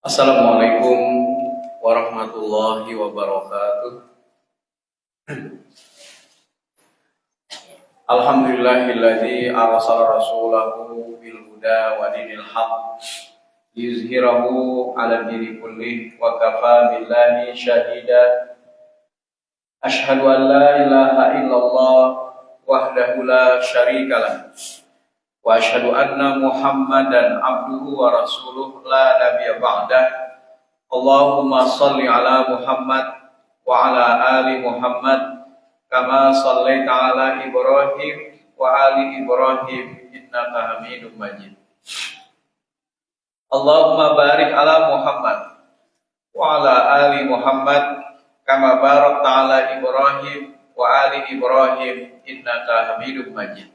Assalamualaikum warahmatullahi wabarakatuh. Alhamdulillahilladzi arsala rasulahu bil huda wa dinil haqq liyuzhirahu 'ala dini kullih wa kafa billahi syahida. Asyhadu an la ilaha illallah wahdahu la syarikalah wa asyhadu anna Muhammadan abduhu wa rasuluh la nabiyya ba'dah. Allahumma shalli ala Muhammad wa ala ali Muhammad kama shallaita ala Ibrahim wa ali Ibrahim innaka Hamidum Majid. Allahumma barik ala Muhammad wa ala ali Muhammad kama barakta ala Ibrahim wa ali Ibrahim innaka Hamidum Majid.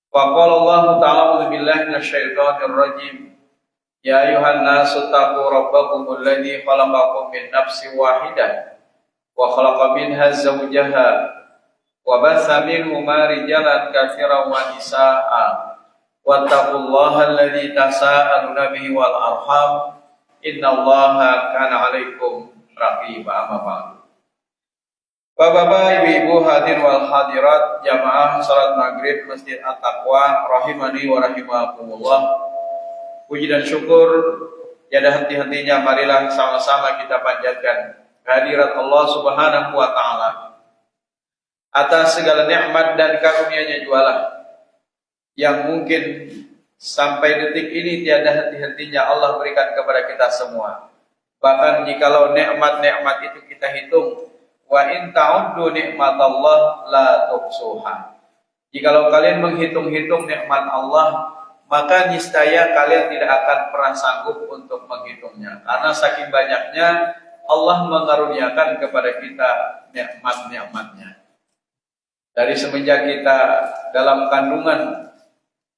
Wa qala Allah ta'ala a'udzu billahi minasyaitonir rajim. Ya ayuhan nasu taqu rabbakumul ladzi khalaqakum min nafsin wahidah wa khalaqa minha zawjaha wa batha minhuma rijalan katsiran wa nisaa'a wattaqullaha alladzi tasaaluna bihi wal arham innallaha kana 'alaikum raqiba. Amma ba'du. Bapak-bapak, ibu-ibu, hadir wal hadirat jamaah salat maghrib Masjid At-Taqwa rahimani wa rahimakumullah. Puji dan syukur tiada henti-hentinya, marilah sama-sama kita panjatkan kehadirat Allah Subhanahu wa taala atas segala nikmat dan karunia-Nya jualah yang mungkin sampai detik ini tiada henti-hentinya Allah berikan kepada kita semua. Bahkan jikalau nikmat-nikmat itu kita hitung, wa in ta'uddu nikmatallah la tuhsuha. Jikalau kalian menghitung-hitung nikmat Allah, maka niscaya kalian tidak akan pernah sanggup untuk menghitungnya. Karena saking banyaknya Allah mengaruniakan kepada kita nikmat-nikmatnya. Dari semenjak kita dalam kandungan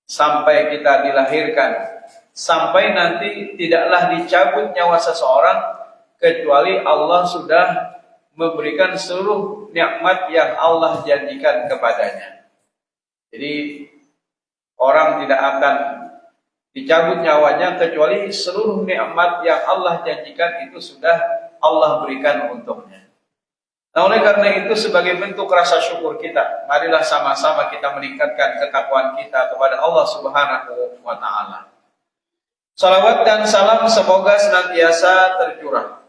sampai kita dilahirkan, sampai nanti tidaklah dicabut nyawa seseorang kecuali Allah sudah memberikan seluruh nikmat yang Allah janjikan kepadanya. Jadi orang tidak akan dicabut nyawanya kecuali seluruh nikmat yang Allah janjikan itu sudah Allah berikan untuknya. Nah, oleh karena itu sebagai bentuk rasa syukur kita, marilah sama-sama kita meningkatkan ketakwaan kita kepada Allah Subhanahu wa taala. Salawat dan salam semoga senantiasa tercurah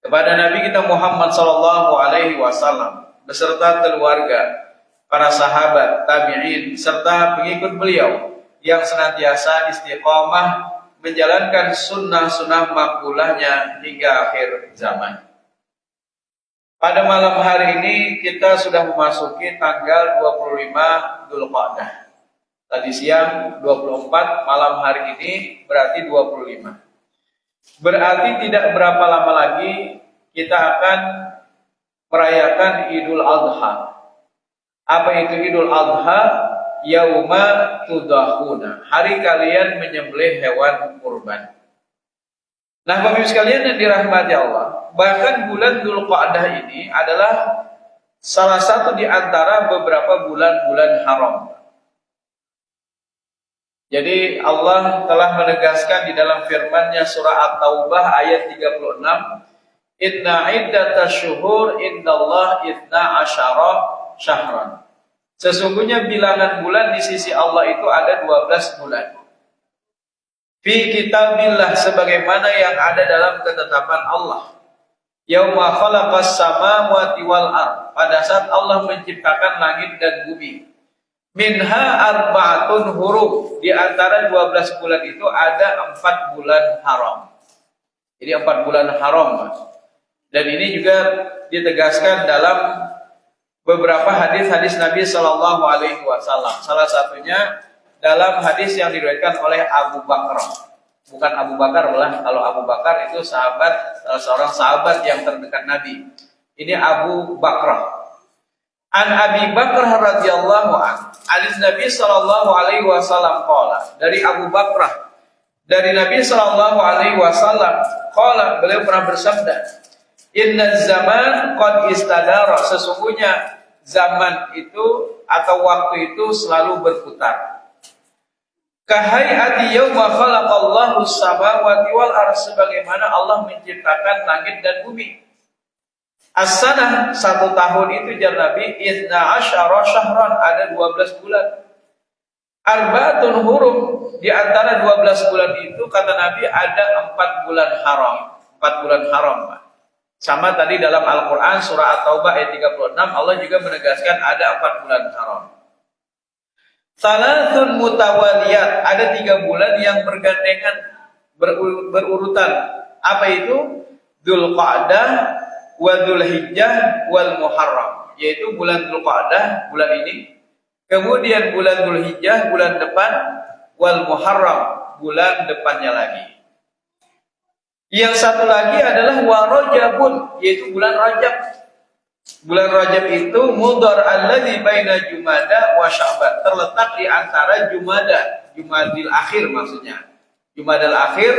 kepada Nabi kita Muhammad sallallahu alaihi wasallam beserta keluarga, para sahabat, tabi'in serta pengikut beliau yang senantiasa istiqamah menjalankan sunnah-sunnah makbulahnya hingga akhir zaman. Pada malam hari ini kita sudah memasuki tanggal 25 Dzulqa'dah. Tadi siang 24, malam hari ini berarti 25. Berarti tidak berapa lama lagi kita akan merayakan Idul Adha. Apa itu Idul Adha? Yauma tudahuna, hari kalian menyembelih hewan kurban. Nah, Bapak Ibu sekalian yang dirahmati Allah, bahkan bulan Dzulqa'dah ini adalah salah satu di antara beberapa bulan-bulan haram. Jadi Allah telah menegaskan di dalam firman-Nya surah At-Taubah ayat 36, Inna iddatasyuhur indallah ithna asyara syahran. Sesungguhnya bilangan bulan di sisi Allah itu ada 12 bulan. Fi kitabillah, sebagaimana yang ada dalam ketetapan Allah. Yauma khalaqas samawati wal ard, pada saat Allah menciptakan langit dan bumi. Minha arba'atun hurum, di antara 12 bulan itu ada 4 bulan haram. Jadi 4 bulan haram. Dan ini juga ditegaskan dalam beberapa hadis-hadis Nabi Shallallahu Alaihi Wasallam. Salah satunya dalam hadis yang diriwayatkan oleh Abu Bakar. Bukan Abu Bakar lah, kalau Abu Bakar itu sahabat, seorang sahabat yang terdekat Nabi. Ini Abu Bakar. An Abi Bakar radhiyallahu anhu, hadis Nabi sallallahu alaihi wasallam qala, dari Abu Bakar, dari Nabi sallallahu alaihi wasallam qala, beliau pernah bersabda, inna zaman qad istadara, sesungguhnya zaman itu atau waktu itu selalu berputar. Kahayati yauma khalaqallahu samawati wal ardh, sebagaimana Allah menciptakan langit dan bumi. As-sanah, 1 tahun itu jar Nabi, 12 syahran, ada 12 bulan. Arba'atun hurum, di antara 12 bulan itu kata Nabi ada 4 bulan haram. 4 bulan haram, Pak. Sama tadi dalam Al-Quran surah At-Taubah ayat 36 Allah juga menegaskan ada 4 bulan haram. Salasun mutawaliyat, ada 3 bulan yang bergandengan, berurutan. Apa itu? Dzulqa'dah wa Dzulhijjah wal Muharram, yaitu bulan Dzulqa'dah, bulan ini, kemudian bulan Dzulhijjah, bulan depan, wal Muharram, bulan depannya lagi. Yang satu lagi adalah wa Rajabun, yaitu bulan Rajab. Bulan Rajab itu mudhar alladzi baina Jumada wa Sya'ban, terletak di antara Jumadil akhir maksudnya. Jumadil akhir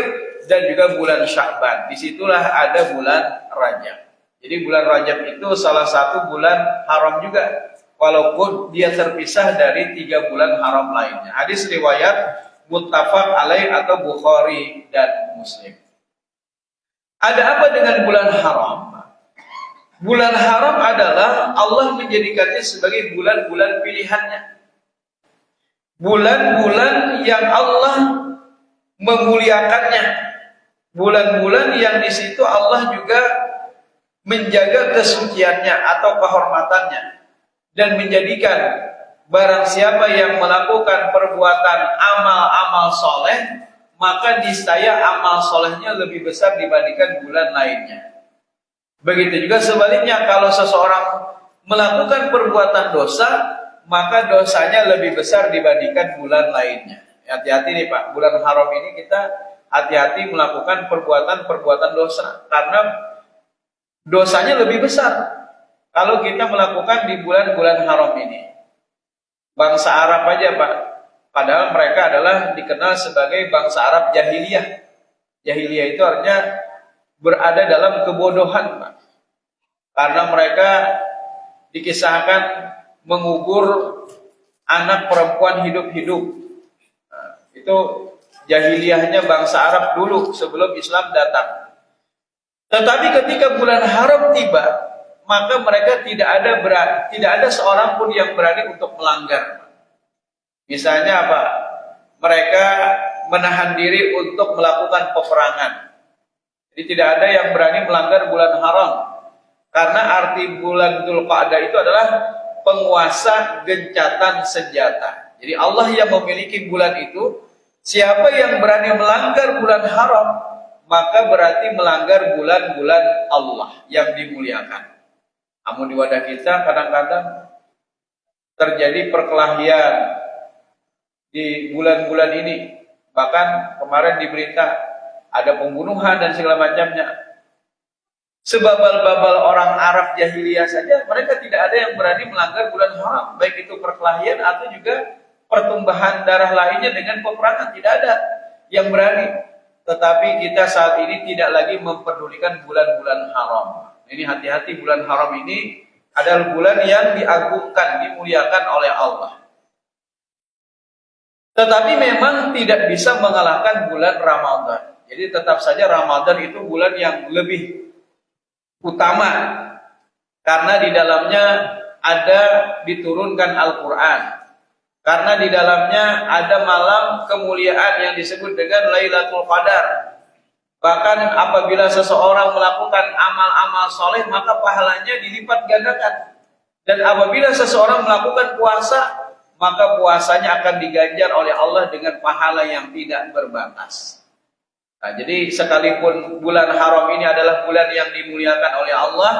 dan juga bulan Sya'ban. Disitulah ada bulan Rajab. Jadi bulan Rajab itu salah satu bulan haram juga, walaupun dia terpisah dari 3 bulan haram lainnya. Hadis riwayat muttafaq alaih atau Bukhari dan Muslim. Ada apa dengan bulan haram? Bulan haram adalah Allah menjadikannya sebagai bulan-bulan pilihannya. Bulan-bulan yang Allah memuliakannya. Bulan-bulan yang di situ Allah juga menjaga kesuciannya atau kehormatannya. Dan menjadikan barang siapa yang melakukan perbuatan amal-amal soleh, maka niscaya amal solehnya lebih besar dibandingkan bulan lainnya. Begitu juga sebaliknya, kalau seseorang melakukan perbuatan dosa, maka dosanya lebih besar dibandingkan bulan lainnya. Hati-hati nih Pak, bulan haram ini kita hati-hati melakukan perbuatan-perbuatan dosa, karena dosanya lebih besar kalau kita melakukan di bulan-bulan haram ini. Bangsa Arab aja Pak, padahal mereka adalah dikenal sebagai bangsa Arab jahiliyah. Jahiliyah itu artinya berada dalam kebodohan, Pak. Karena mereka dikisahkan mengubur anak perempuan hidup-hidup. Nah, itu jahiliyahnya bangsa Arab dulu sebelum Islam datang. Tetapi ketika bulan haram tiba, maka mereka tidak ada seorang pun yang berani untuk melanggar. Misalnya apa? Mereka menahan diri untuk melakukan peperangan. Jadi tidak ada yang berani melanggar bulan haram. Karena arti bulan Dzulqa'dah itu adalah penguasa gencatan senjata. Jadi Allah yang memiliki bulan itu. Siapa yang berani melanggar bulan haram, maka berarti melanggar bulan-bulan Allah yang dimuliakan. Namun di wadah kita kadang-kadang terjadi perkelahian di bulan-bulan ini. Bahkan kemarin di berita ada pembunuhan dan segala macamnya. Sebabal-babal orang Arab jahiliyah saja, mereka tidak ada yang berani melanggar bulan haram, baik itu perkelahian atau juga pertumbuhan darah lainnya dengan peperangan, tidak ada yang berani. Tetapi kita saat ini tidak lagi memperdulikan bulan-bulan haram. Ini hati-hati, bulan haram ini adalah bulan yang diagungkan, dimuliakan oleh Allah. Tetapi memang tidak bisa mengalahkan bulan Ramadan. Jadi tetap saja Ramadan itu bulan yang lebih utama, karena di dalamnya ada diturunkan Al-Quran, karena di dalamnya ada malam kemuliaan yang disebut dengan Lailatul Qadar. Bahkan apabila seseorang melakukan amal-amal soleh, maka pahalanya dilipat gandakan. Dan apabila seseorang melakukan puasa, maka puasanya akan diganjar oleh Allah dengan pahala yang tidak berbatas. Nah, jadi sekalipun bulan haram ini adalah bulan yang dimuliakan oleh Allah,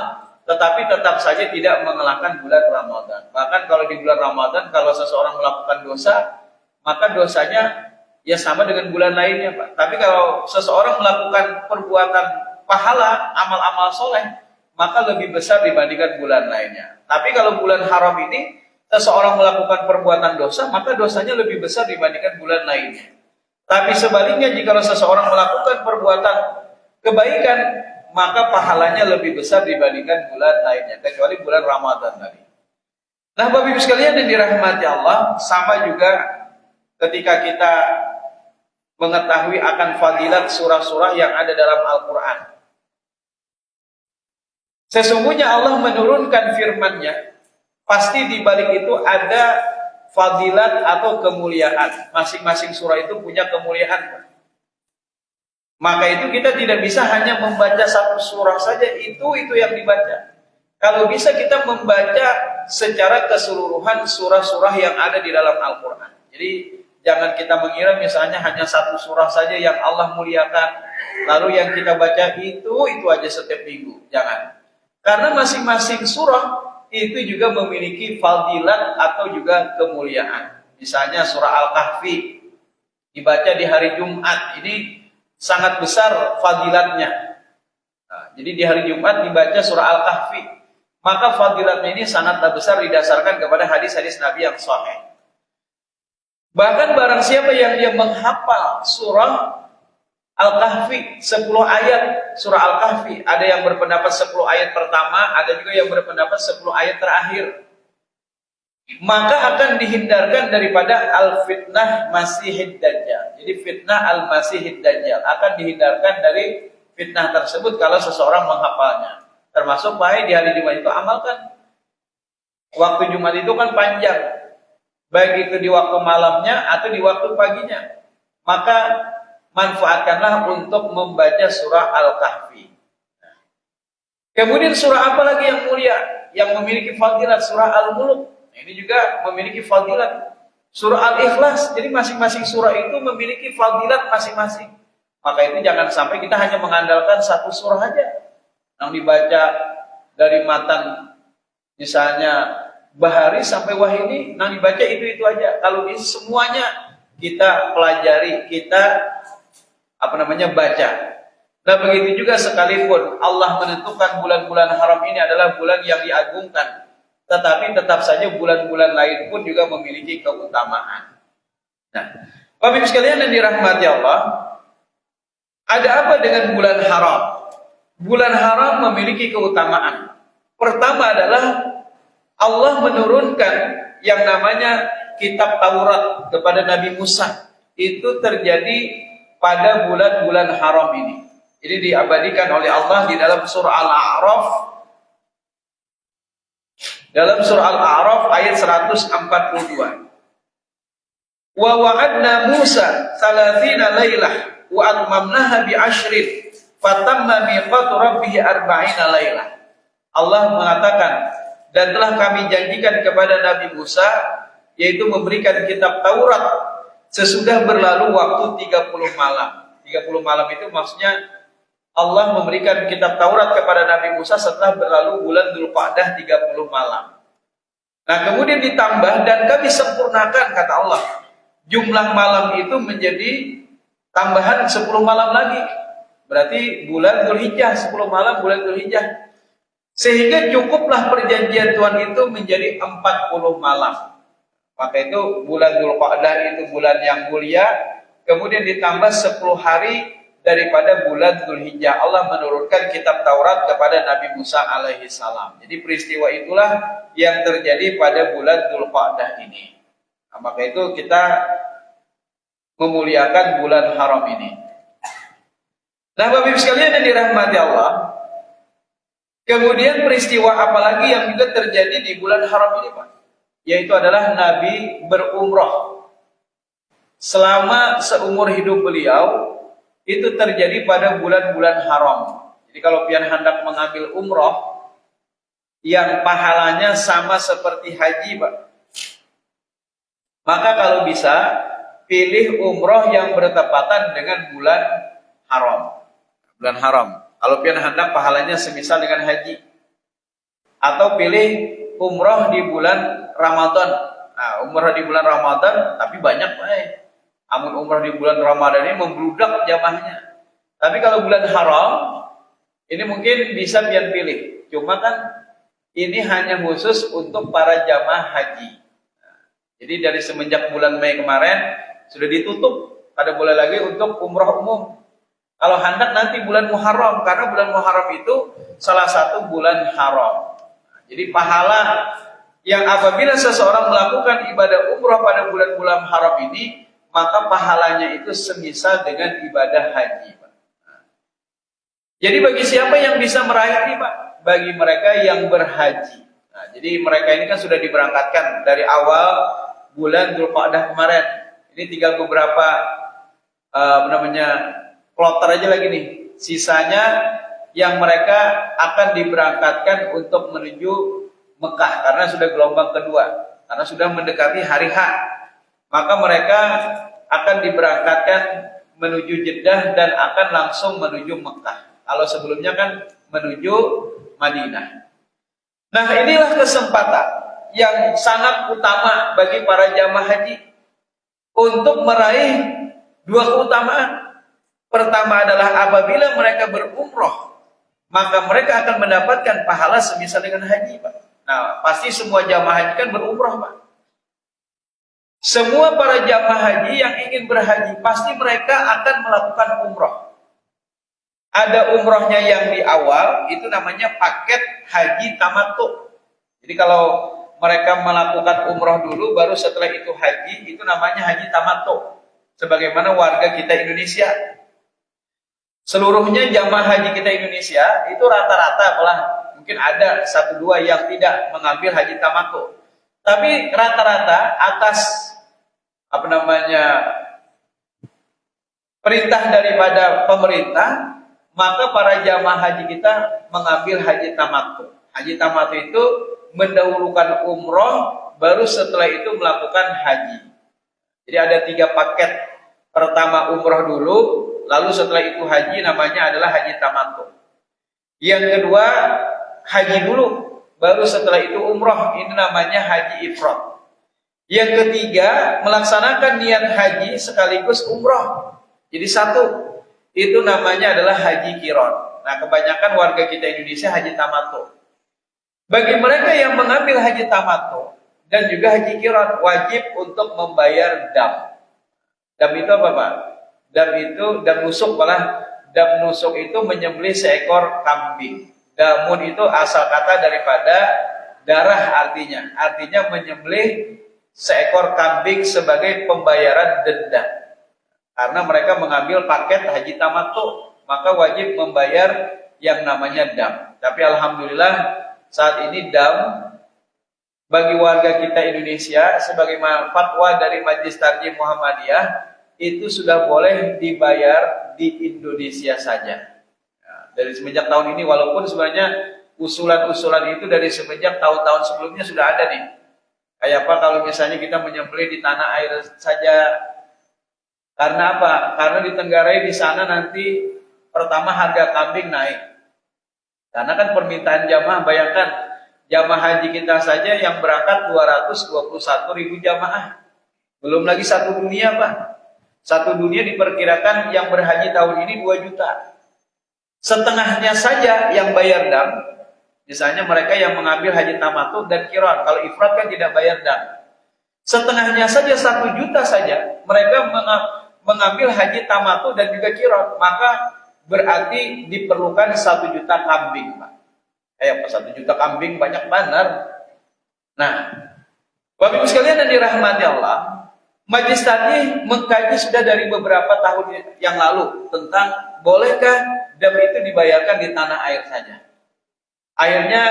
tetapi tetap saja tidak mengalahkan bulan Ramadan. Bahkan kalau di bulan Ramadan, kalau seseorang melakukan dosa, maka dosanya ya sama dengan bulan lainnya, Pak. Tapi kalau seseorang melakukan perbuatan pahala, amal-amal soleh, maka lebih besar dibandingkan bulan lainnya. Tapi kalau bulan haram ini, seseorang melakukan perbuatan dosa, maka dosanya lebih besar dibandingkan bulan lainnya. Tapi sebaliknya, jika seseorang melakukan perbuatan kebaikan, maka pahalanya lebih besar dibandingkan bulan lainnya, kecuali bulan Ramadan tadi. Nah, Bapak Ibu sekalian yang dirahmati Allah, sama juga ketika kita mengetahui akan fadilat surah-surah yang ada dalam Al-Quran. Sesungguhnya Allah menurunkan firman-Nya, pasti di balik itu ada fadilat atau kemuliaan. Masing-masing surah itu punya kemuliaan. Maka itu kita tidak bisa hanya membaca satu surah saja, itu yang dibaca. Kalau bisa kita membaca secara keseluruhan surah-surah yang ada di dalam Al-Quran. Jadi jangan kita mengira misalnya hanya satu surah saja yang Allah muliakan, lalu yang kita baca itu aja setiap minggu. Jangan. Karena masing-masing surah itu juga memiliki fadilat atau juga kemuliaan. Misalnya surah Al-Kahfi dibaca di hari Jumat, ini sangat besar fadilatnya. Nah, jadi di hari Jumat dibaca surah Al-Kahfi, maka fadilatnya ini sangatlah besar didasarkan kepada hadis-hadis Nabi yang sahih. Bahkan barang siapa yang dia menghafal surah Al-Kahfi 10 ayat surah Al-Kahfi, ada yang berpendapat 10 ayat pertama, ada juga yang berpendapat 10 ayat terakhir, maka akan dihindarkan daripada al-fitnah Masihid Dajjal. Jadi fitnah al-Masihid Dajjal akan dihindarkan dari fitnah tersebut kalau seseorang menghafalnya. Termasuk baik di hari Jumat itu amalkan. Waktu Jumat itu kan panjang, baik itu di waktu malamnya atau di waktu paginya. Maka manfaatkanlah untuk membaca surah Al-Kahfi. Kemudian surah apa lagi yang mulia, yang memiliki fadilat? Surah Al-Mulk. Ini juga memiliki fadilat. Surah Al-Ikhlas. Jadi masing-masing surah itu memiliki fadilat masing-masing. Maka itu jangan sampai kita hanya mengandalkan satu surah saja yang dibaca dari matan, misalnya Bahari sampai Wahidi, yang dibaca itu aja. Kalau ini semuanya kita pelajari, kita baca. Nah begitu juga sekalipun Allah menentukan bulan-bulan haram ini adalah bulan yang diagungkan, tetapi tetap saja bulan-bulan lain pun juga memiliki keutamaan. Nah, Bapak Ibu sekalian yang dirahmati Allah, ada apa dengan bulan haram? Bulan haram memiliki keutamaan. Pertama adalah Allah menurunkan yang namanya kitab Taurat kepada Nabi Musa. Itu terjadi pada bulan-bulan haram ini. Jadi diabadikan oleh Allah di dalam surah Al-A'raf. Dalam surah Al-A'raf ayat 142. Wa wa'adna Musa 30 lailah wa atmamnaha bi 'ashrin fatamma miqatu rabbih 40 lailah. Allah mengatakan, dan telah kami janjikan kepada Nabi Musa, yaitu memberikan kitab Taurat sesudah berlalu waktu 30 malam. 30 malam itu maksudnya Allah memberikan kitab Taurat kepada Nabi Musa setelah berlalu bulan Dzulqa'dah 30 malam. Nah kemudian ditambah, dan kami sempurnakan, kata Allah, jumlah malam itu menjadi tambahan 10 malam lagi. Berarti bulan Dzulhijjah, 10 malam bulan Dzulhijjah. Sehingga cukuplah perjanjian Tuhan itu menjadi 40 malam. Maka itu bulan Dzulqa'dah itu bulan yang mulia. Kemudian ditambah 10 hari daripada bulan Dzulhijjah. Allah menurunkan kitab Taurat kepada Nabi Musa alaihi salam. Jadi peristiwa itulah yang terjadi pada bulan Dzulqa'dah ini. Nah, maka itu kita memuliakan bulan haram ini. Nah, Bapak Ibu sekalian yang dirahmati Allah, kemudian peristiwa apalagi yang juga terjadi di bulan haram ini, Pak? Yaitu adalah Nabi berumrah. Selama seumur hidup beliau, itu terjadi pada bulan-bulan haram. Jadi kalau pian hendak mengambil umrah, yang pahalanya sama seperti haji, Pak, maka kalau bisa, pilih umrah yang bertepatan dengan bulan haram. Bulan haram. Kalau pian hendak pahalanya semisal dengan haji. Atau pilih umrah di bulan Ramadan. Nah, umrah di bulan Ramadan, tapi banyak, Pak. Amun umrah di bulan Ramadan ini membludak jamaahnya. Tapi kalau bulan haram, ini mungkin bisa pian pilih. Cuma kan ini hanya khusus untuk para jamaah haji. Jadi dari semenjak bulan Mei kemarin sudah ditutup, ada boleh lagi untuk umrah umum. Kalau hendak nanti bulan Muharram, karena bulan Muharram itu salah satu bulan haram. Jadi pahala yang apabila seseorang melakukan ibadah umrah pada bulan-bulan haram ini, maka pahalanya itu semisal dengan ibadah haji, Pak. Jadi bagi siapa yang bisa meraih ini, Pak? Bagi mereka yang berhaji. Nah, jadi mereka ini kan sudah diberangkatkan dari awal bulan Dzulqa'dah kemarin. Ini tinggal beberapa kloter aja lagi nih. Sisanya yang mereka akan diberangkatkan untuk menuju Mekah karena sudah gelombang kedua, karena sudah mendekati hari H. Maka mereka akan diberangkatkan menuju Jeddah dan akan langsung menuju Mekah. Kalau sebelumnya kan menuju Madinah. Nah, inilah kesempatan yang sangat utama bagi para jamaah haji untuk meraih dua keutamaan. Pertama adalah apabila mereka berumroh, maka mereka akan mendapatkan pahala semisal dengan haji, Pak. Nah, pasti semua jamaah haji kan berumroh, Pak. Semua para jamaah haji yang ingin berhaji, pasti mereka akan melakukan umroh. Ada umrohnya yang di awal, itu namanya paket haji tamattu. Jadi kalau mereka melakukan umroh dulu, baru setelah itu haji, itu namanya haji tamattu. Sebagaimana warga kita Indonesia. Seluruhnya jamaah haji kita Indonesia, itu rata-rata malah mungkin ada 1-2 yang tidak mengambil haji tamattu. Tapi rata-rata atas perintah daripada pemerintah, maka para jamaah haji kita mengambil haji tamattu. Haji tamattu itu mendahulukan umroh, baru setelah itu melakukan haji. Jadi ada 3 paket. Pertama umroh dulu, lalu setelah itu haji, namanya adalah haji tamattu. Yang kedua haji dulu, baru setelah itu umroh, ini namanya haji ifrad. Yang ketiga melaksanakan niat haji sekaligus umroh, jadi satu. Itu namanya adalah haji qiran. Nah, kebanyakan warga kita Indonesia haji tamattu. Bagi mereka yang mengambil haji tamattu dan juga haji qiran, wajib untuk membayar dam. Dam itu apa, Pak? Dam itu dam nusuk, malah dam nusuk itu menyembelih seekor kambing. Damun itu asal kata daripada darah, artinya menyembelih seekor kambing sebagai pembayaran denda. Karena mereka mengambil paket haji tamattu, maka wajib membayar yang namanya dam. Tapi alhamdulillah saat ini dam bagi warga kita Indonesia sebagaimana fatwa dari Majelis Tarjih Muhammadiyah itu sudah boleh dibayar di Indonesia saja. Nah, dari semenjak tahun ini, walaupun sebenarnya usulan-usulan itu dari semenjak tahun-tahun sebelumnya sudah ada nih. Kayak apa kalau misalnya kita menyembelih di tanah air saja. Karena apa? Karena di Tenggarai di sana nanti pertama harga kambing naik. Karena kan permintaan jamaah, bayangkan jamaah haji kita saja yang berangkat 221.000 jamaah. Belum lagi satu dunia, Pak. Satu dunia diperkirakan yang berhaji tahun ini 2 juta. Setengahnya saja yang bayar dam. Misalnya mereka yang mengambil haji tamattu dan qiran. Kalau ifrad kan tidak bayar dam. Setengahnya saja 1 juta saja mereka mengambil haji tamattu dan juga qiran, maka berarti diperlukan 1 juta kambing, Pak. Apa 1 juta kambing banyak benar. Nah, Bapak Ibu sekalian yang dirahmati Allah, Majelis Tarjih mengkaji sudah dari beberapa tahun yang lalu tentang bolehkah dam itu dibayarkan di tanah air saja. Akhirnya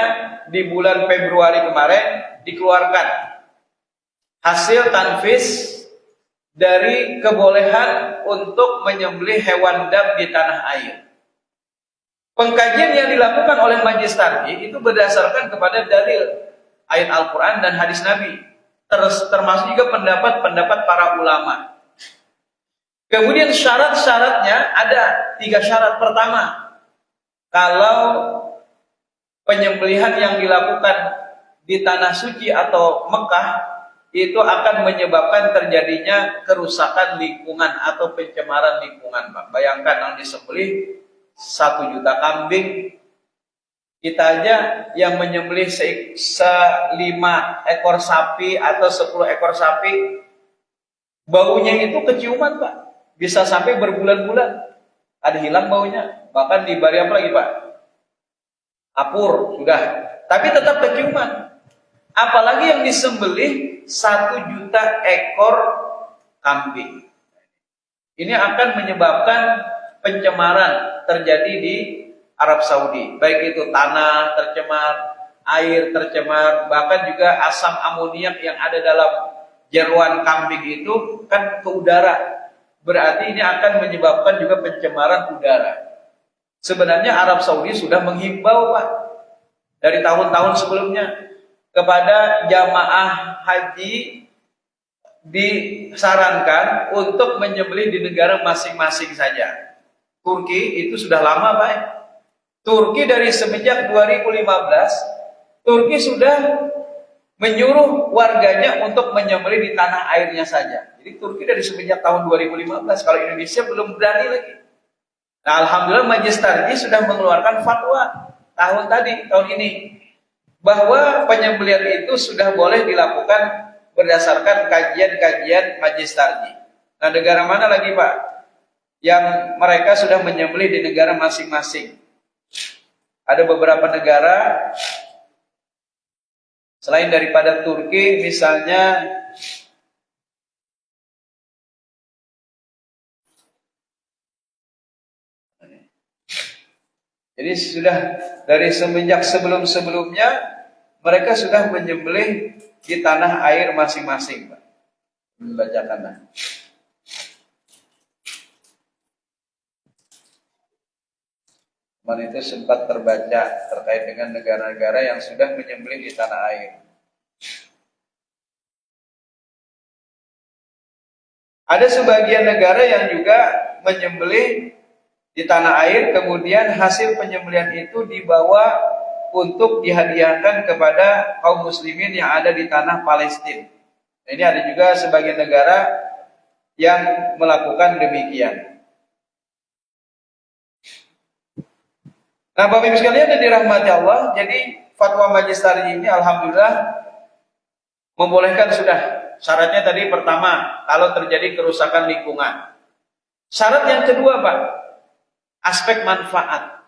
di bulan Februari kemarin dikeluarkan hasil tanfis dari kebolehan untuk menyembelih hewan dam di tanah air. Pengkajian yang dilakukan oleh Majelis Tarjih itu berdasarkan kepada dalil ayat Al-Quran dan hadis Nabi, termasuk juga pendapat-pendapat para ulama. Kemudian syarat-syaratnya ada 3 syarat. Pertama, kalau penyembelihan yang dilakukan di tanah suci atau Mekah itu akan menyebabkan terjadinya kerusakan lingkungan atau pencemaran lingkungan, Pak. Bayangkan yang disembelih 1 juta kambing, kita aja yang menyembelih 5 ekor sapi atau 10 ekor sapi, baunya itu keciuman, Pak. Bisa sampai berbulan-bulan ada hilang baunya. Bahkan di bari apa lagi, Pak? Apur sudah, tapi tetap keciuman. Apalagi yang disembelih 1 juta ekor kambing. Ini akan menyebabkan pencemaran terjadi di Arab Saudi. Baik itu tanah tercemar, air tercemar, bahkan juga asam amoniak yang ada dalam jeroan kambing itu kan ke udara. Berarti ini akan menyebabkan juga pencemaran udara. Sebenarnya Arab Saudi sudah menghimbau Pak dari tahun-tahun sebelumnya kepada jamaah haji disarankan untuk menyembelih di negara masing-masing saja. Turki itu sudah lama Pak. Turki dari semenjak 2015, Turki sudah menyuruh warganya untuk menyembelih di tanah airnya saja. Jadi Turki dari semenjak tahun 2015, kalau Indonesia belum berani lagi. Nah, alhamdulillah Majelis Tarjih sudah mengeluarkan fatwa tahun ini bahwa penyembelihan itu sudah boleh dilakukan berdasarkan kajian-kajian Majelis Tarjih. Nah, negara mana lagi Pak yang mereka sudah menyembelih di negara masing-masing? Ada beberapa negara selain daripada Turki, misalnya jadi sudah dari semenjak sebelum-sebelumnya mereka sudah menyembelih di tanah air masing-masing, Pak. Membacakanlah. Kemarin itu sempat terbaca terkait dengan negara-negara yang sudah menyembelih di tanah air. Ada sebagian negara yang juga menyembelih di tanah air, kemudian hasil penyembelihan itu dibawa untuk dihadiahkan kepada kaum muslimin yang ada di tanah Palestina. Ini ada juga sebagian negara yang melakukan demikian. Nah, Bapak Ibu sekalian yang dirahmati Allah, jadi fatwa Majelis Tarjih ini alhamdulillah membolehkan sudah. Syaratnya tadi pertama, kalau terjadi kerusakan lingkungan. Syarat yang kedua, Pak, aspek manfaat.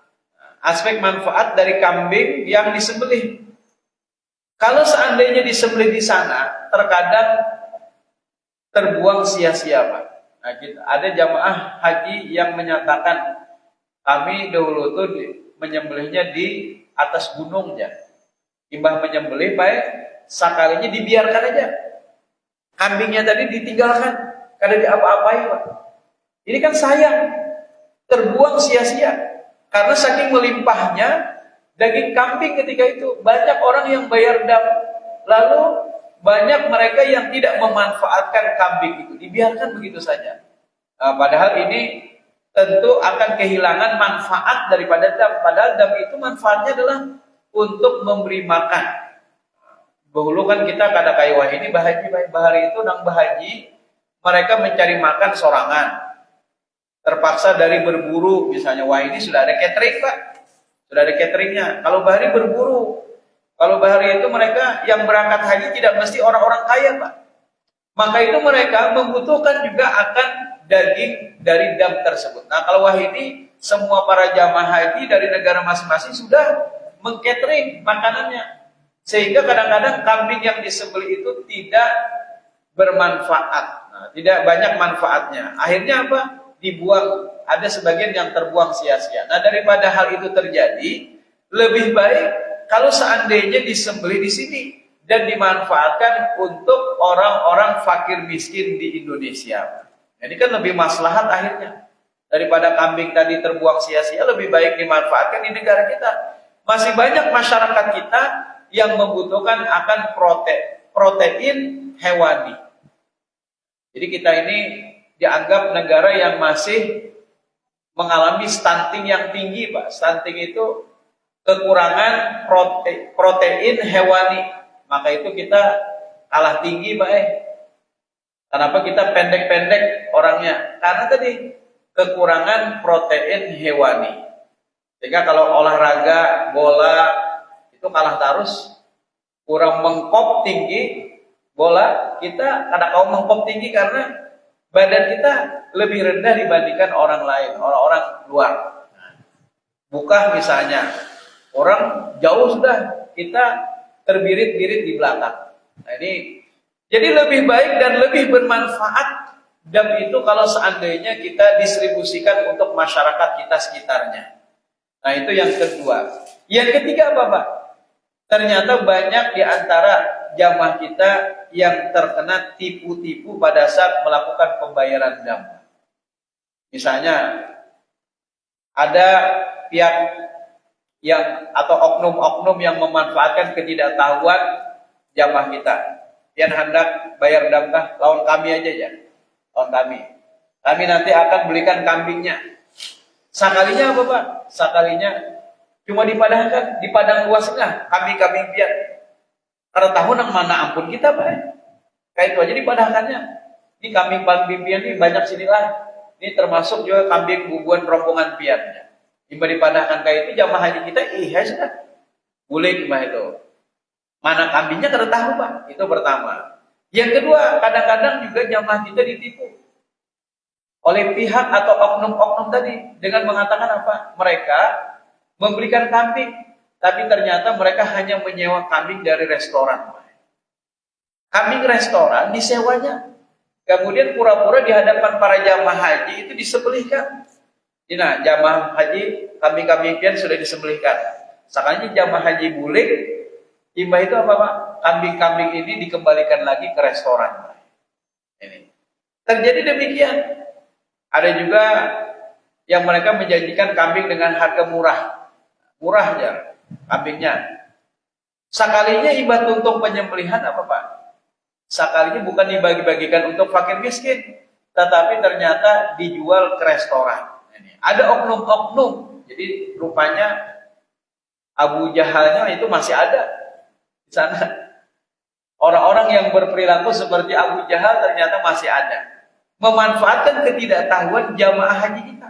Aspek manfaat dari kambing yang disembelih. Kalau seandainya disembelih di sana, terkadang terbuang sia-sia, Pak. Nah, ada jamaah haji yang menyatakan kami dahulu tuh menyembelihnya di atas gunungnya. Timbang menyembelih, Pak, sekalinya dibiarkan aja. Kambingnya tadi ditinggalkan, kada diapa-apai, Pak. Ini kan sayang, terbuang sia-sia. Karena saking melimpahnya daging kambing ketika itu, banyak orang yang bayar dam. Lalu banyak mereka yang tidak memanfaatkan kambing itu, dibiarkan begitu saja. Nah, padahal ini tentu akan kehilangan manfaat daripada dam. Padahal dam itu manfaatnya adalah untuk memberi makan. Dahulu kan kita kada kayak wah ini bahari itu nang bahaji, mereka mencari makan sorangan. Terpaksa dari berburu, misalnya wah ini sudah ada catering, Pak. Sudah ada cateringnya. Kalau bahari berburu, kalau bahari itu mereka yang berangkat haji tidak mesti orang-orang kaya, Pak. Maka itu mereka membutuhkan juga akan daging dari dam tersebut. Nah, kalau wah ini semua para jamaah haji dari negara masing-masing sudah mengcatering makanannya. Sehingga kadang-kadang kambing yang disembelih itu tidak bermanfaat. Nah, tidak banyak manfaatnya. Akhirnya apa? Dibuang. Ada sebagian yang terbuang sia-sia. Nah, daripada hal itu terjadi, lebih baik kalau seandainya disembelih di sini dan dimanfaatkan untuk orang-orang fakir miskin di Indonesia. Ini kan lebih maslahat akhirnya. Daripada kambing tadi terbuang sia-sia, lebih baik dimanfaatkan di negara kita. Masih banyak masyarakat kita yang membutuhkan akan protein hewani. Jadi kita ini dianggap negara yang masih mengalami stunting yang tinggi, Pak. Stunting itu kekurangan protein hewani. Maka itu kita kalah tinggi, Pak. Kenapa kita pendek-pendek orangnya? Karena tadi kekurangan protein hewani. Sehingga kalau olahraga bola itu kalah terus, kurang mengkop tinggi bola, kita kada kaum mengkop tinggi karena badan kita lebih rendah dibandingkan orang lain, orang-orang luar. Bukan misalnya, orang jauh sudah, kita terbirit-birit di belakang. Nah, ini jadi lebih baik dan lebih bermanfaat Dam itu kalau seandainya kita distribusikan untuk masyarakat kita sekitarnya. Nah, itu yang kedua. Yang ketiga apa, Pak? Ternyata banyak di antara jamaah kita yang terkena tipu-tipu pada saat melakukan pembayaran dam. Misalnya ada pihak yang atau oknum-oknum yang memanfaatkan ketidaktahuan jamaah kita. Yang hendak bayar dam kah? Lawan kami aja ya. Lawan kami. Kami nanti akan belikan kambingnya. Sekalinya apa, Pak? Sekalinya cuma dipadahkan di padang luasnya kambing-kambing pian. Karena tahu nang mana ampun kita, Pak. Kayak itu aja dipadahkannya. Ini kambing-kambing pian ini banyak sinilah. Ini termasuk juga kambing bubuan rombongan piannya. Jika dipadahkan kayak itu jamaah haji kita, iya sudah. Boleh mah itu. Mana kambingnya kada tahu, Pak. Itu pertama. Yang kedua, kadang-kadang juga jamaah kita ditipu oleh pihak atau oknum-oknum tadi dengan mengatakan apa? Mereka memberikan kambing, tapi ternyata mereka hanya menyewa kambing dari restoran. Kambing restoran disewanya. Kemudian pura-pura di hadapan para jamaah haji itu disembelihkan. Nah, jamaah haji kambing-kambing pian sudah disembelihkan. Sekalinya jamaah haji bule, imbah itu apa, Pak? Kambing-kambing ini dikembalikan lagi ke restoran. Ini terjadi demikian. Ada juga yang mereka menjanjikan kambing dengan harga murah. Murah aja kambingnya. Sekalinya ibadah untuk penyembelihan apa, Pak? Sekalinya bukan dibagi-bagikan untuk fakir miskin, tetapi ternyata dijual ke restoran. Ini. Ada oknum-oknum. Jadi rupanya Abu Jahalnya itu masih ada di sana. Orang-orang yang berperilaku seperti Abu Jahal ternyata masih ada. Memanfaatkan ketidaktahuan jamaah haji kita.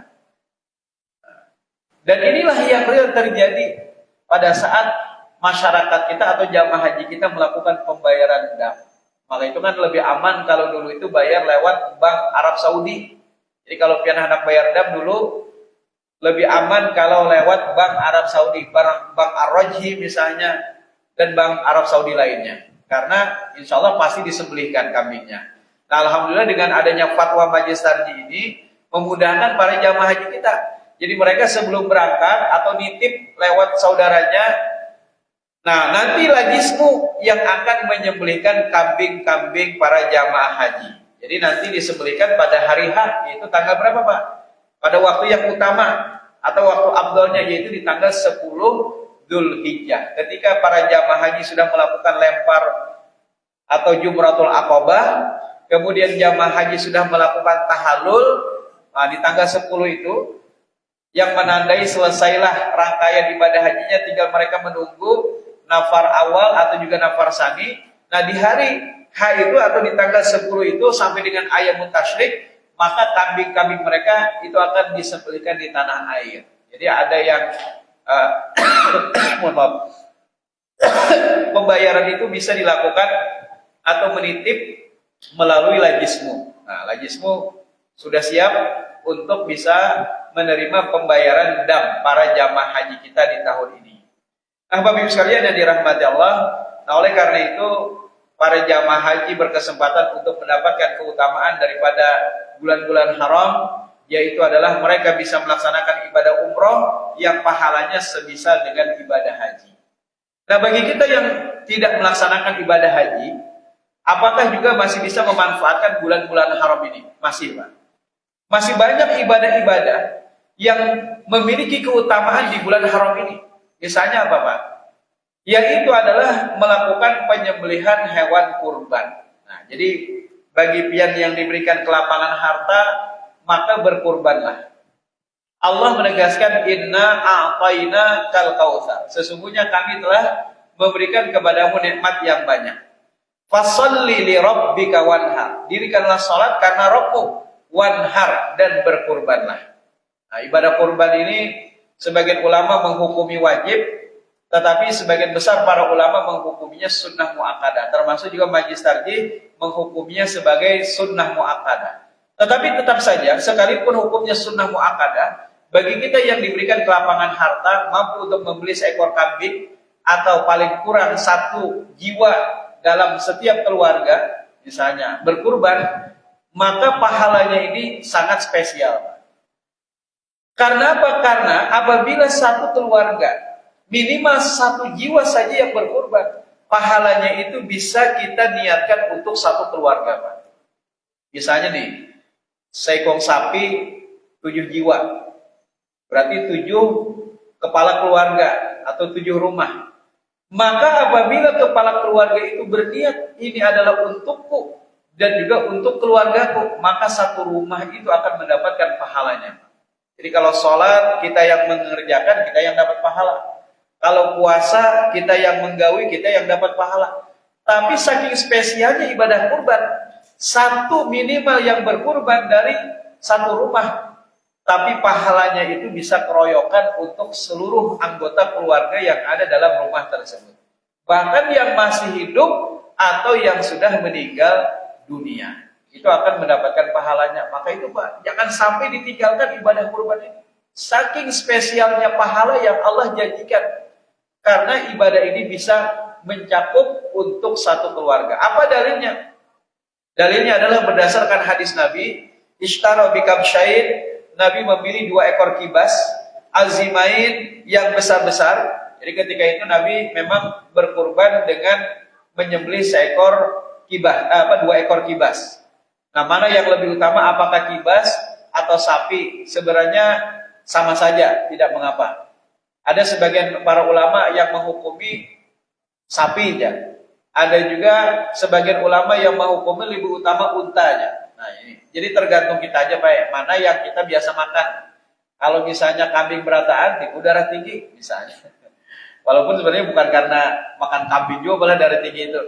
Dan inilah yang real terjadi pada saat masyarakat kita atau jamaah haji kita melakukan pembayaran dam. Maka itu kan lebih aman kalau dulu itu bayar lewat Bank Arab Saudi. Jadi kalau pian hendak bayar dam dulu lebih aman kalau lewat Bank Arab Saudi, Bank Ar-Rajhi misalnya, dan Bank Arab Saudi lainnya. Karena insya Allah pasti disembelihkan kambingnya. Nah, alhamdulillah dengan adanya fatwa Majelis Tarjih ini memudahkan para jamaah haji kita. Jadi mereka sebelum berangkat atau nitip lewat saudaranya, nah nanti lajismu yang akan menyembelihkan kambing-kambing para jamaah haji. Jadi nanti disembelihkan pada hari H, yaitu tanggal berapa, Pak? Pada waktu yang utama atau waktu afdalnya, yaitu di tanggal 10 Dzulhijjah. Ketika para jamaah haji sudah melakukan lempar atau Jumratul Aqabah, kemudian jamaah haji sudah melakukan tahallul, nah, di tanggal 10 itu yang menandai selesailah rangkaian ibadah hajinya, tinggal mereka menunggu nafar awal atau juga nafar sani. Nah, di hari H itu atau di tanggal 10 itu sampai dengan Ayyamut Tasyrik, maka kambing-kambing mereka itu akan disembelihkan di tanah air. Jadi ada yang mohon maaf, pembayaran itu bisa dilakukan atau menitip melalui lajismu. Nah, lajismu sudah siap untuk bisa menerima pembayaran dam para jamaah haji kita di tahun ini. Nah, Bapak Ibu sekalian yang dirahmati Allah, nah oleh karena itu para jamaah haji berkesempatan untuk mendapatkan keutamaan daripada bulan-bulan haram, yaitu adalah mereka bisa melaksanakan ibadah umroh yang pahalanya semisal dengan ibadah haji. Nah, bagi kita yang tidak melaksanakan ibadah haji, apakah juga masih bisa memanfaatkan bulan-bulan haram ini? Masih, Pak. Masih banyak ibadah-ibadah yang memiliki keutamaan di bulan haram ini. Misalnya apa, Pak? Yaitu adalah melakukan penyembelihan hewan kurban. Nah, jadi bagi pian yang diberikan kelapangan harta, maka berkurbanlah. Allah menegaskan, inna a'tayna kal kautsar. Sesungguhnya kami telah memberikan kepadamu nikmat yang banyak. Fasholli li rabbika wanhar. Dirikanlah salat karena Rabbmu, wanhar, dan berkurbanlah. Nah, ibadah kurban ini sebagian ulama menghukumi wajib, tetapi sebagian besar para ulama menghukuminya sunnah muakkadah. Termasuk juga Majelis Tarjih menghukuminya sebagai sunnah muakkadah. Tetapi tetap saja, sekalipun hukumnya sunnah muakkadah, bagi kita yang diberikan kelapangan harta, mampu untuk membeli seekor kambing atau paling kurang 1 jiwa dalam setiap keluarga, misalnya berkurban, maka pahalanya ini sangat spesial. Karena apa? Karena apabila satu keluarga, minimal satu jiwa saja yang berkorban, pahalanya itu bisa kita niatkan untuk satu keluarga, Pak. Misalnya nih, seekor sapi 7 jiwa, berarti 7 kepala keluarga atau 7 rumah. Maka apabila kepala keluarga itu berniat, ini adalah untukku dan juga untuk keluargaku, maka satu rumah itu akan mendapatkan pahalanya. Jadi kalau sholat kita yang mengerjakan, kita yang dapat pahala. Kalau puasa kita yang menggawi, kita yang dapat pahala. Tapi saking spesialnya ibadah kurban, satu minimal yang berkurban dari satu rumah, tapi pahalanya itu bisa keroyokan untuk seluruh anggota keluarga yang ada dalam rumah tersebut. Bahkan yang masih hidup atau yang sudah meninggal dunia, itu akan mendapatkan pahalanya. Maka itu Pak, jangan sampai ditinggalkan ibadah kurban ini. Saking spesialnya pahala yang Allah janjikan. Karena ibadah ini bisa mencakup untuk satu keluarga. Apa dalilnya? Dalilnya adalah berdasarkan hadis Nabi, ishtara bikabsyain, Nabi memilih 2 ekor kibas, azimain yang besar-besar. Jadi ketika itu Nabi memang berkurban dengan menyembelih 2 ekor kibas. Nah, mana yang lebih utama, apakah kibas atau sapi? Sebenarnya sama saja, tidak mengapa. Ada sebagian para ulama yang menghukumi sapi aja. Ada juga sebagian ulama yang menghukumi lebih utama untanya. Nah, ini. Jadi tergantung kita aja, Pak, mana yang kita biasa makan. Kalau misalnya kambing berataan, udara tinggi misalnya. Walaupun sebenarnya bukan karena makan kambing juga, malah darah tinggi itu.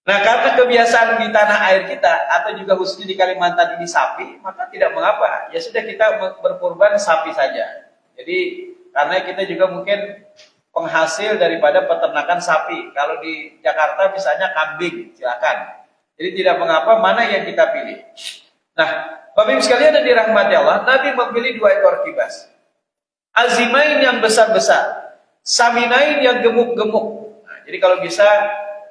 Nah, karena kebiasaan di tanah air kita atau juga khususnya di Kalimantan ini sapi, maka tidak mengapa. Ya sudah, kita berkurban sapi saja. Jadi karena kita juga mungkin penghasil daripada peternakan sapi. Kalau di Jakarta misalnya kambing, silakan. Jadi tidak mengapa mana yang kita pilih. Nah, Bapak Ibu sekalian yang dirahmati Allah, Nabi memilih 2 ekor kibas. Azimain yang besar-besar, saminain yang gemuk-gemuk. Nah, jadi kalau bisa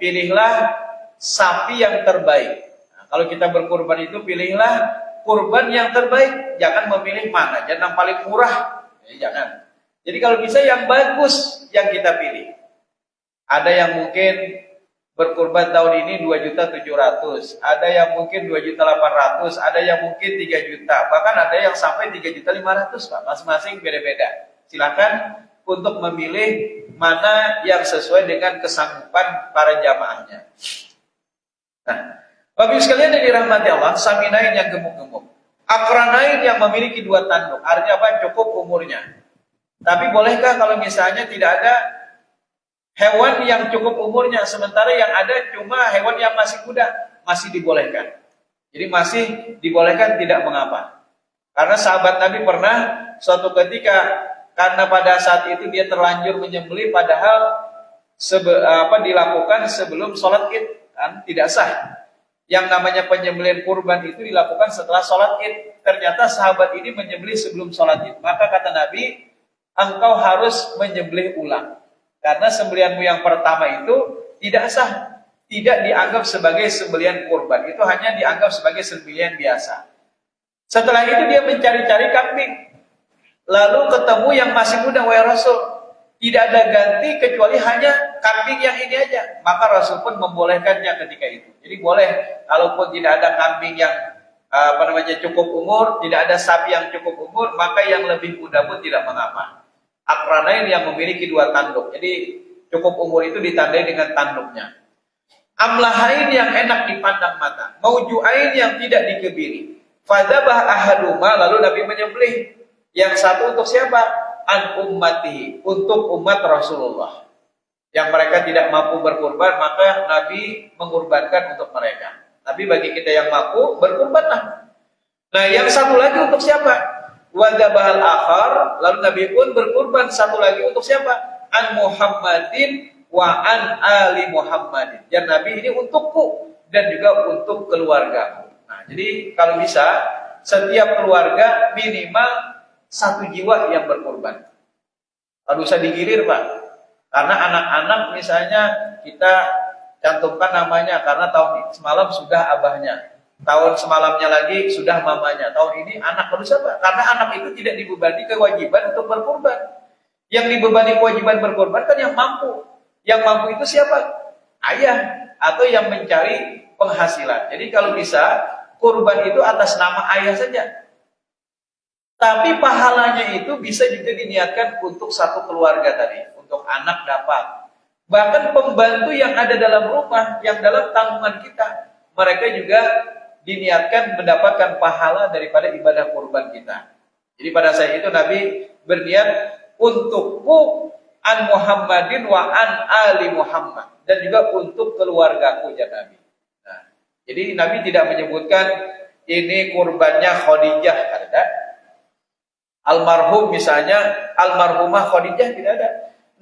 pilihlah sapi yang terbaik. Nah, kalau kita berkurban itu pilihlah kurban yang terbaik. Jangan memilih mana, jangan yang paling murah. Jangan. Jadi kalau bisa yang bagus yang kita pilih. Ada yang mungkin berkurban tahun ini 2.700.000, ada yang mungkin 2.800.000, ada yang mungkin 3 juta, bahkan ada yang sampai 3.500.000, Pak. Masing-masing beda-beda. Silakan untuk memilih mana yang sesuai dengan kesanggupan para jamaahnya. Nah, Bapak Ibu sekalian yang dirahmati Allah, saminain yang gemuk-gemuk, akranain yang memiliki 2 tanduk. Artinya apa? Cukup umurnya. Tapi bolehkah kalau misalnya tidak ada hewan yang cukup umurnya, sementara yang ada cuma hewan yang masih muda? Masih dibolehkan. Jadi masih dibolehkan, tidak mengapa. Karena sahabat Nabi pernah suatu ketika, karena pada saat itu dia terlanjur menyembelih, padahal dilakukan sebelum sholat id, kan tidak sah. Yang namanya penyembelihan kurban itu dilakukan setelah sholat id. Ternyata sahabat ini menyembelih sebelum sholat id. Maka kata Nabi, engkau harus menyembelih ulang. Karena sembelihanmu yang pertama itu tidak sah. Tidak dianggap sebagai sembelihan kurban. Itu hanya dianggap sebagai sembelihan biasa. Setelah itu dia mencari-cari kambing. Lalu ketemu yang masih muda, wahai Rasul. Tidak ada ganti kecuali hanya kambing yang ini aja. Maka Rasul pun membolehkannya ketika itu. Jadi boleh, kalaupun tidak ada kambing yang cukup umur, tidak ada sapi yang cukup umur, maka yang lebih muda pun tidak mengapa. Akranain yang memiliki 2 tanduk. Jadi cukup umur itu ditandai dengan tanduknya. Amlahain yang enak dipandang mata. Maujuain yang tidak dikebiri. Fadzabah ahaduma, lalu Nabi menyembelih. Yang satu untuk siapa? An ummatihi, untuk umat Rasulullah. Yang mereka tidak mampu berkurban, maka Nabi mengurbankan untuk mereka. Tapi bagi kita yang mampu, berkurbanlah. Nah, yang satu lagi untuk siapa? Wadzabahal akhar, lalu Nabi pun berkurban satu lagi untuk siapa? An Muhammadin wa an ali Muhammadin. Dan Nabi ini untukku dan juga untuk keluargaku. Nah, jadi kalau bisa setiap keluarga minimal 1 jiwa yang berkurban. Kalau usah digilir, Pak. Karena anak-anak misalnya kita cantumkan namanya karena tahun semalam sudah abahnya. tahun semalamnya lagi sudah mamanya, tahun ini anak baru siapa? Karena anak itu tidak dibebani kewajiban untuk berkurban. Yang dibebani kewajiban berkurban kan yang mampu. Yang mampu itu siapa? Ayah atau yang mencari penghasilan. Jadi kalau bisa kurban itu atas nama ayah saja. Tapi pahalanya itu bisa juga diniatkan untuk satu keluarga tadi, untuk anak dapat. Bahkan pembantu yang ada dalam rumah, yang dalam tanggungan kita, mereka juga diniatkan mendapatkan pahala daripada ibadah kurban kita. Jadi pada saat itu Nabi berniat untukku an Muhammadin wa an ali Muhammad, dan juga untuk keluargaku, ya Nabi. Nah, jadi Nabi tidak menyebutkan ini kurbannya Khadijah, ada. Almarhum misalnya, almarhumah Khadijah, tidak ada.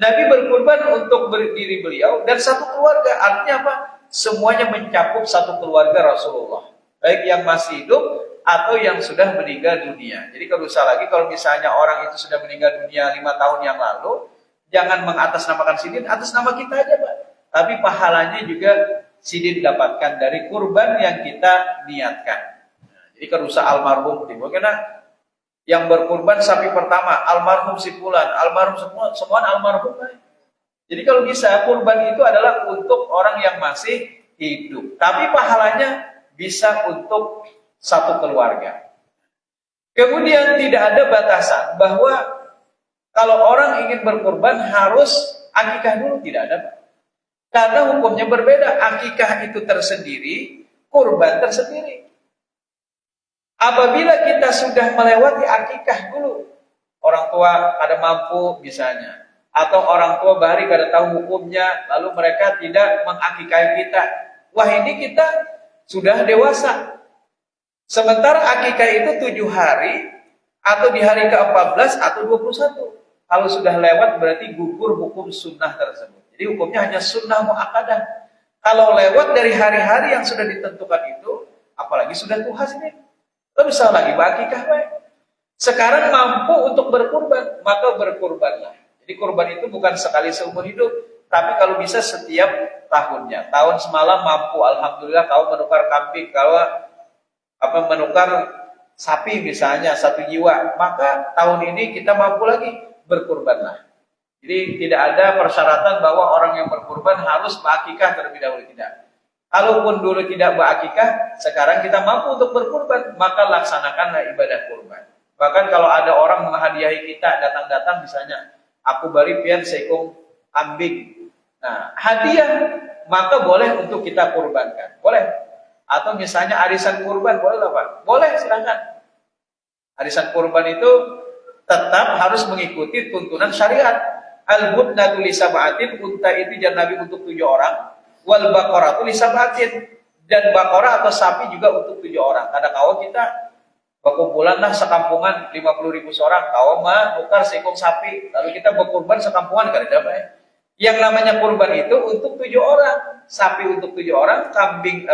Nabi berkurban untuk diri beliau dan satu keluarga. Artinya apa? Semuanya mencakup satu keluarga Rasulullah, baik yang masih hidup atau yang sudah meninggal dunia. Jadi kalau usah lagi kalau misalnya orang itu sudah meninggal dunia 5 tahun yang lalu, jangan mengatasnamakan sidin, atas nama kita aja Pak. Tapi pahalanya juga sidin dapatkan dari kurban yang kita niatkan. Jadi kalau usah almarhum timbul, karena yang berkurban sapi pertama almarhum si fulan, almarhum semua almarhum. Jadi kalau bisa kurban itu adalah untuk orang yang masih hidup, tapi pahalanya bisa untuk satu keluarga. Kemudian tidak ada batasan bahwa kalau orang ingin berkurban harus akikah dulu, tidak ada. Karena hukumnya berbeda, akikah itu tersendiri, kurban tersendiri. Apabila kita sudah melewati akikah dulu, orang tua kada mampu misalnya, atau orang tua bahari kada tahu hukumnya, lalu mereka tidak mengakikahi kita. Wah, ini kita sudah dewasa. Sementara akikah itu 7 hari, atau di hari ke-14 atau 21. Kalau sudah lewat berarti gugur hukum sunnah tersebut. Jadi hukumnya hanya sunnah muakkadah. Kalau lewat dari hari-hari yang sudah ditentukan itu, apalagi sudah tua sini, terus bisa lagi akikah baik. Sekarang mampu untuk berkurban, maka berkurbanlah. Jadi kurban itu bukan sekali seumur hidup, tapi kalau bisa setiap tahunnya. Tahun semalam mampu, alhamdulillah, kau menukar kambing, kalau menukar sapi misalnya 1 jiwa, maka tahun ini kita mampu lagi, berkurbanlah. Jadi tidak ada persyaratan bahwa orang yang berkurban harus berakikah terlebih dahulu, tidak. Kalaupun dulu tidak berakikah, sekarang kita mampu untuk berkurban, maka laksanakanlah ibadah kurban. Bahkan kalau ada orang menghadiahi kita, datang-datang misalnya, aku beri pian seekor kambing. Nah, hadiah, maka boleh untuk kita kurbankan. Boleh. Atau misalnya arisan kurban, boleh lah Pak? Boleh, silakan. Arisan kurban itu tetap harus mengikuti tuntunan syariat. Al-budnatu li sab'atin, unta itu jangan Nabi untuk 7 orang. Wal baqaratu li sab'atin, dan baqarah atau sapi juga untuk 7 orang. Kadang kau kita berkumpulan lah sekampungan 50.000 seorang, kau mah tukar seekor sapi, lalu kita berkurban sekampungan, kada ada. Yang namanya kurban itu untuk 7 orang, sapi untuk 7 orang, kambing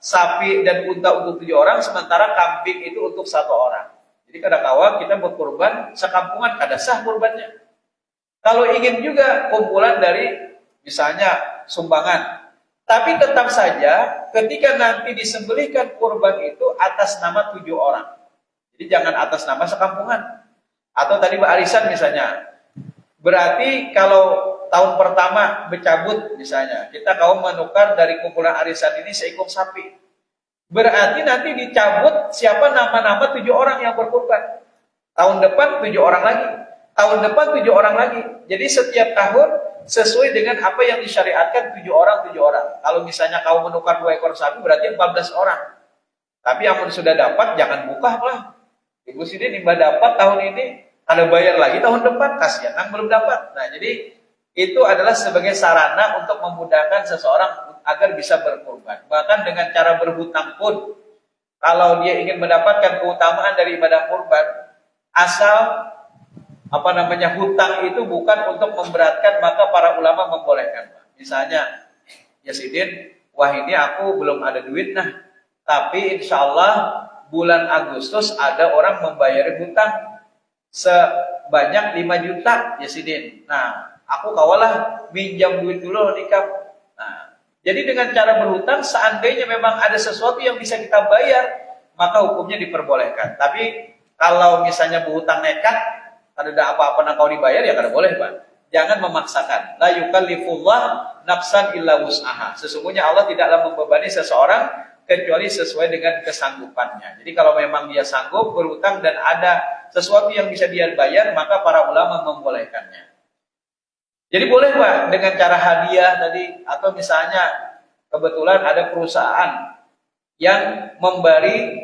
sapi dan unta untuk 7 orang, sementara kambing itu untuk 1 orang. Jadi kadang kala kita berkurban sekampungan, kada sah kurbannya. Kalau ingin juga kumpulan dari misalnya sumbangan, tapi tetap saja ketika nanti disembelihkan kurban itu atas nama 7 orang. Jadi jangan atas nama sekampungan. Atau tadi arisan misalnya. Berarti kalau tahun pertama bercabut misalnya, kita kaum menukar dari kumpulan arisan ini seekor sapi. Berarti nanti dicabut siapa nama-nama 7 orang yang berkurban. Tahun depan 7 orang lagi. Tahun depan 7 orang lagi. Jadi setiap tahun sesuai dengan apa yang disyariatkan 7 orang. Kalau misalnya kau menukar 2 ekor sapi berarti 14 orang. Tapi yang sudah dapat jangan buka lah. Ibu sini nimba dapat tahun ini, ada bayar lagi tahun depan, kasihan yang belum dapat. Nah, jadi itu adalah sebagai sarana untuk memudahkan seseorang agar bisa berkurban. Bahkan dengan cara berhutang pun, kalau dia ingin mendapatkan keutamaan dari ibadah kurban, asal hutang itu bukan untuk memberatkan, maka para ulama membolehkan. Misalnya, ya Sidin, wah ini aku belum ada duit tapi insya Allah bulan Agustus ada orang membayar hutang sebanyak 5 juta, ya Sidin. Nah, aku kawalah minjam duit dulu nikah. Nah, Jadi dengan cara berhutang, seandainya memang ada sesuatu yang bisa kita bayar, maka hukumnya diperbolehkan. Tapi kalau misalnya berhutang nekat, ada apa-apa nak kau dibayar, ya kada boleh, Pak. Jangan memaksakan. La yukallifullah nafsan illa wus'aha. Sesungguhnya Allah tidaklah membebani seseorang kecuali sesuai dengan kesanggupannya. Jadi kalau memang dia sanggup berhutang dan ada sesuatu yang bisa dia bayar, maka para ulama membolehkannya. Jadi boleh, Pak, dengan cara hadiah tadi, atau misalnya kebetulan ada perusahaan yang memberi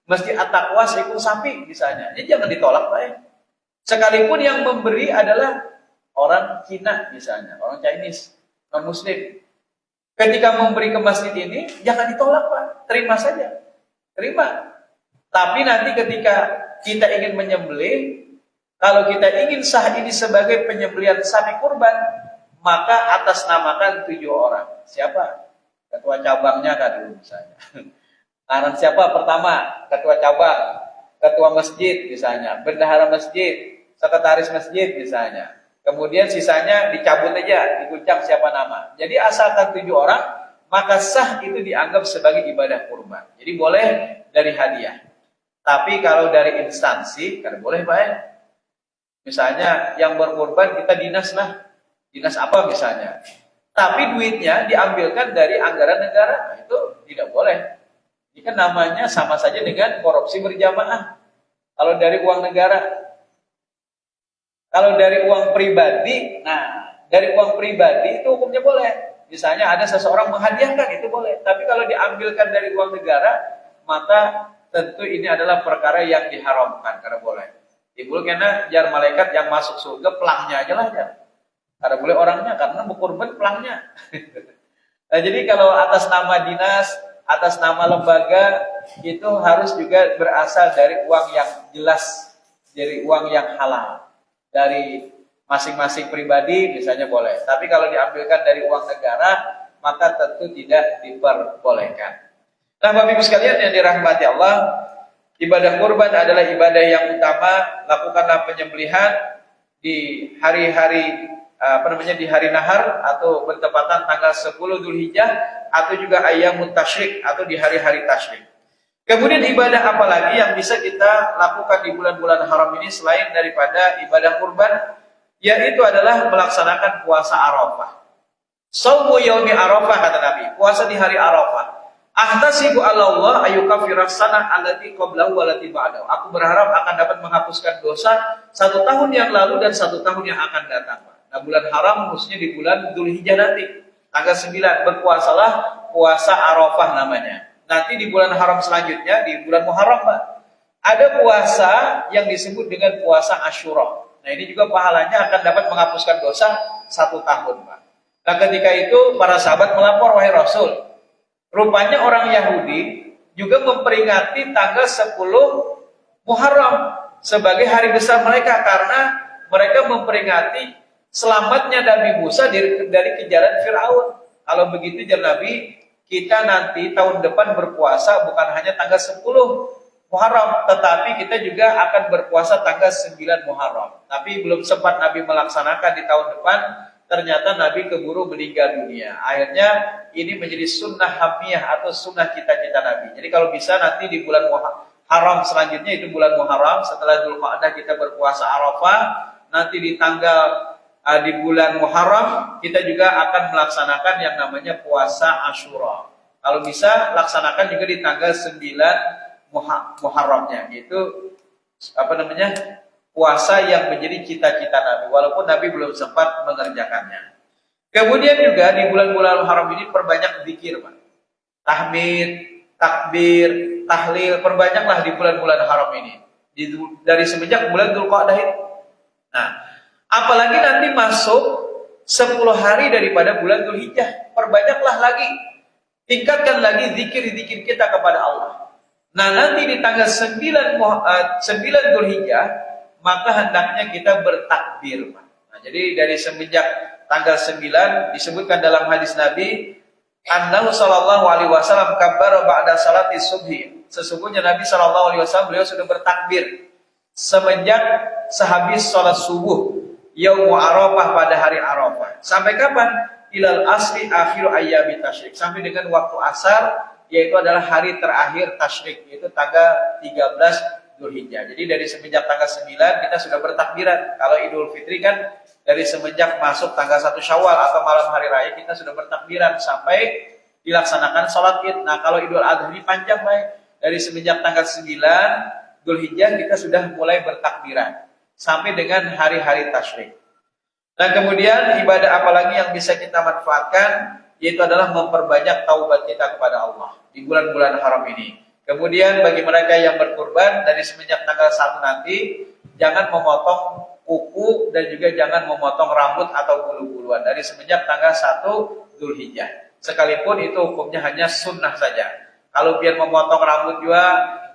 Masjid At-Taqwa seekor sapi misalnya. Jadi jangan ditolak, Pak, ya. Sekalipun yang memberi adalah orang Cina misalnya, orang Chinese, non Muslim. Ketika memberi ke masjid ini, jangan ditolak, Pak. Terima saja. Terima. Tapi nanti ketika kita ingin menyembelih, kalau kita ingin sah ini sebagai penyembelihan sapi kurban, maka atas namakan 7 orang. Siapa? Ketua cabangnya kan dulu misalnya. Aran siapa pertama? Ketua cabang, ketua masjid misalnya, bendahara masjid, sekretaris masjid misalnya. Kemudian sisanya dicabut aja, diguncang siapa nama. Jadi asalkan 7 orang, maka sah itu dianggap sebagai ibadah kurban. Jadi boleh dari hadiah. Tapi kalau dari instansi, kan boleh, Pak, ya. Misalnya yang berkurban kita dinas lah. Dinas apa misalnya. Tapi duitnya diambilkan dari anggaran negara. Nah, itu tidak boleh. Ini kan namanya sama saja dengan korupsi berjamaah. Kalau dari uang negara. Kalau dari uang pribadi, nah dari uang pribadi itu hukumnya boleh. Misalnya ada seseorang menghadiahkan, itu boleh. Tapi kalau diambilkan dari uang negara, maka tentu ini adalah perkara yang diharamkan. Karena boleh. Ibu kena jar malaikat yang masuk surga pelangnya aja lah ya. Karena boleh orangnya, karena berkorban pelangnya. Nah, jadi kalau atas nama dinas, atas nama lembaga, itu harus juga berasal dari uang yang jelas, dari uang yang halal. Dari masing-masing pribadi misalnya boleh. Tapi kalau diambilkan dari uang negara, maka tentu tidak diperbolehkan. Nah, Bapak Ibu sekalian yang dirahmati Allah, ibadah kurban adalah ibadah yang utama. Lakukanlah penyembelihan di hari-hari di hari nahar atau bertepatan tanggal 10 Dzulhijjah atau juga ayyamut tasyrik atau di hari-hari tasyrik. Kemudian ibadah apa lagi yang bisa kita lakukan di bulan-bulan haram ini selain daripada ibadah kurban? Yaitu adalah melaksanakan puasa Arafah. Shaumu yaumi Arafah kata Nabi, puasa di hari Arafah. Ahtasibu 'ala Allah ayyukaffiras sanah allati qablahu wallati ba'dahu. Aku berharap akan dapat menghapuskan dosa 1 tahun yang lalu dan 1 tahun yang akan datang. Nah, bulan haram khususnya di bulan Dzulhijjah nanti, tanggal 9 berpuasalah puasa Arafah namanya. Nanti di bulan haram selanjutnya di bulan Muharram, Pak, ada puasa yang disebut dengan puasa Asyura. Nah, ini juga pahalanya akan dapat menghapuskan dosa 1 tahun, Pak. Nah, ketika itu para sahabat melapor, wahai Rasul, rupanya orang Yahudi juga memperingati tanggal 10 Muharram sebagai hari besar mereka karena mereka memperingati selamatnya Nabi Musa dari kejaran Fir'aun. Kalau begitu jar Nabi, kita nanti tahun depan berpuasa bukan hanya tanggal 10 Muharram, tetapi kita juga akan berpuasa tanggal 9 Muharram. Tapi belum sempat Nabi melaksanakan di tahun depan, ternyata Nabi keburu meninggal dunia. Akhirnya ini menjadi sunnah hamiyah atau sunnah cita-cita Nabi. Jadi kalau bisa nanti di bulan haram selanjutnya, itu bulan Muharram, setelah Dzulqa'dah kita berpuasa Arafah, nanti di bulan Muharram kita juga akan melaksanakan yang namanya puasa Asyura. Kalau bisa laksanakan juga di tanggal 9 Muharramnya, itu puasa yang menjadi cita-cita Nabi, walaupun Nabi belum sempat mengerjakannya. Kemudian juga di bulan-bulan haram ini perbanyak zikir, Pak. Tahmid, takbir, tahlil, perbanyaklah di bulan-bulan haram ini. Dari semenjak bulan Dzulqa'dah itu. Nah, apalagi nanti masuk 10 hari daripada bulan Dzulhijjah, perbanyaklah lagi, tingkatkan lagi zikir-zikir kita kepada Allah. Nah, nanti di tanggal 9 Dzulhijjah, maka hendaknya kita bertakbir. Nah, jadi dari semenjak tanggal 9 disebutkan dalam hadis Nabi, annahu sallallahu alaihi wasallam kabbara ba'da salati subhi. Sesungguhnya Nabi sallallahu alaihi wasallam beliau sudah bertakbir semenjak sehabis salat subuh yaum Arafah pada hari Arafah. Sampai kapan? ilal asri akhiru ayyami tasyrik, sampai dengan waktu asar, yaitu adalah hari terakhir tasyrik, yaitu tanggal 13 Dzulhijjah. Jadi dari semenjak tanggal 9 kita sudah bertakbiran. Kalau Idul Fitri kan dari semenjak masuk tanggal 1 Syawal atau malam hari raya kita sudah bertakbiran sampai dilaksanakan sholat Id. Nah, kalau Idul Adha ini panjang, baik. Dari semenjak tanggal 9 Dzulhijjah kita sudah mulai bertakbiran sampai dengan hari-hari tasyrik. Dan kemudian ibadah apalagi yang bisa kita manfaatkan, yaitu adalah memperbanyak taubat kita kepada Allah di bulan-bulan haram ini. Kemudian bagi mereka yang berkurban dari semenjak tanggal 1 nanti, jangan memotong kuku dan juga jangan memotong rambut atau bulu-buluan dari semenjak tanggal 1 Dzulhijjah. Sekalipun itu hukumnya hanya sunnah saja. Kalau biar memotong rambut juga,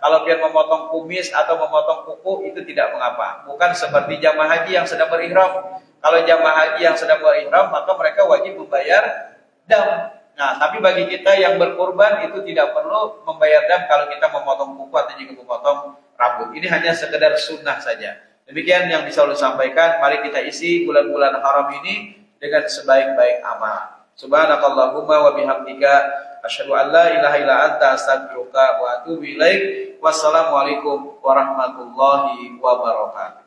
kalau biar memotong kumis atau memotong kuku, itu tidak mengapa. Bukan seperti jamaah haji yang sedang berihram. Kalau jamaah haji yang sedang berihram, maka mereka wajib membayar dam. Nah, tapi bagi kita yang berkurban itu tidak perlu membayar dam kalau kita memotong kuku atau juga memotong rambut. Ini hanya sekedar sunnah saja. Demikian yang bisa saya sampaikan. Mari kita isi bulan-bulan haram ini dengan sebaik-baik amal. Subhanakallahumma wa bihamdika asyhadu an la ilaha illa anta astaghfiruka wa atubu ilaik. Wassalamualaikum warahmatullahi wabarakatuh.